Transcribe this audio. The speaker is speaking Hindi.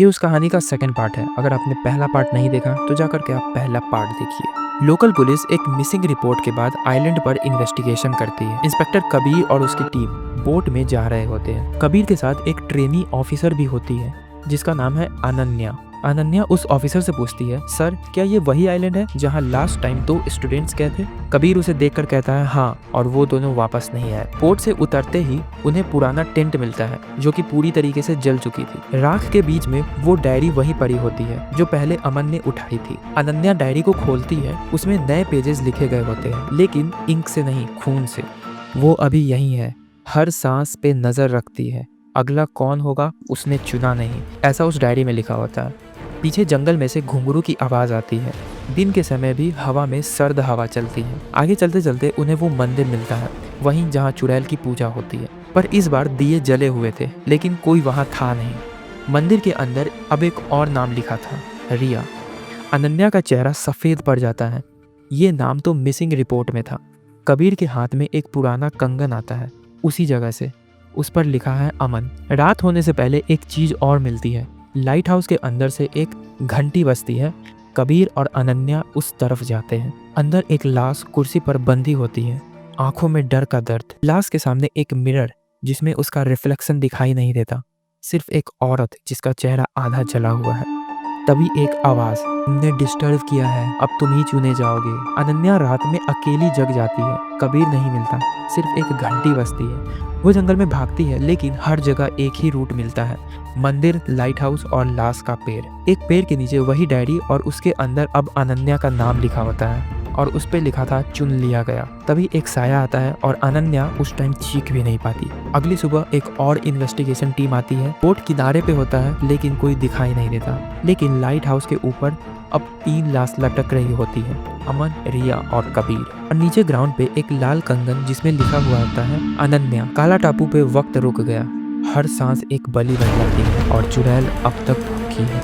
ये उस कहानी का सेकंड पार्ट है। अगर आपने पहला पार्ट नहीं देखा तो जाकर के आप पहला पार्ट देखिए। लोकल पुलिस एक मिसिंग रिपोर्ट के बाद आइलैंड पर इन्वेस्टिगेशन करती है। इंस्पेक्टर कबीर और उसकी टीम बोट में जा रहे होते हैं। कबीर के साथ एक ट्रेनी ऑफिसर भी होती है जिसका नाम है अनन्या। अनन्या उस ऑफिसर से पूछती है, सर क्या ये वही आइलैंड है जहाँ लास्ट टाइम 2 स्टूडेंट्स गए थे? कबीर उसे देखकर कहता है हाँ, और वो दोनों वापस नहीं आए। बोट से उतरते ही उन्हें पुराना टेंट मिलता है जो कि पूरी तरीके से जल चुकी थी। राख के बीच में वो डायरी वहीं पड़ी होती है जो पहले अमन ने उठाई थी। अनन्या डायरी को खोलती है, उसमें नए पेजेस लिखे गए होते हैं, लेकिन इंक से नहीं, खून से। वो अभी यहीं है, हर सांस पे नजर रखती है, अगला कौन होगा उसने चुना नहीं, ऐसा उस डायरी में लिखा होता है। पीछे जंगल में से घुंघरू की आवाज आती है। दिन के समय भी हवा में सर्द हवा चलती है। आगे चलते चलते उन्हें वो मंदिर मिलता है, वहीं जहाँ चुड़ैल की पूजा होती है। पर इस बार दिए जले हुए थे, लेकिन कोई वहाँ था नहीं। मंदिर के अंदर अब एक और नाम लिखा था, रिया। अनन्या का चेहरा सफेद पड़ जाता है। ये नाम तो मिसिंग रिपोर्ट में था। कबीर के हाथ में एक पुराना कंगन आता है, उसी जगह से। उस पर लिखा है अमन। रात होने से पहले एक चीज और मिलती है। लाइट हाउस के अंदर से एक घंटी बजती है। कबीर और अनन्या उस तरफ जाते हैं। अंदर एक लाश कुर्सी पर बंधी होती है, आंखों में डर का दर्द। लाश के सामने एक मिरर जिसमें उसका रिफ्लेक्शन दिखाई नहीं देता, सिर्फ एक औरत जिसका चेहरा आधा जला हुआ है। तभी एक आवाज, तुमने डिस्टर्ब किया है, अब तुम ही चुने जाओगे। अनन्या रात में अकेली जग जाती है। कबीर नहीं मिलता, सिर्फ एक घंटी बजती है। वो जंगल में भागती है, लेकिन हर जगह एक ही रूट मिलता है, मंदिर, लाइट हाउस और लाश का पेड़। एक पेड़ के नीचे वही डायरी और उसके अंदर अब अनन्या का नाम लिखा होता है और उस पे लिखा था चुन लिया गया। तभी एक साया आता है और अनन्या उस टाइम चीख भी नहीं पाती। अगली सुबह एक और इन्वेस्टिगेशन टीम आती है। बोट किनारे पे होता है, लेकिन कोई दिखाई नहीं देता। लेकिन लाइट हाउस के ऊपर अब 3 लाश लटक रही होती है, अमन, रिया और कबीर। और नीचे ग्राउंड पे एक लाल कंगन जिसमें लिखा हुआ होता है अनन्या। काला टापू पे वक्त रुक गया, हर सांस एक बलि बन जाती है और चुड़ैल अब तक भूखी है।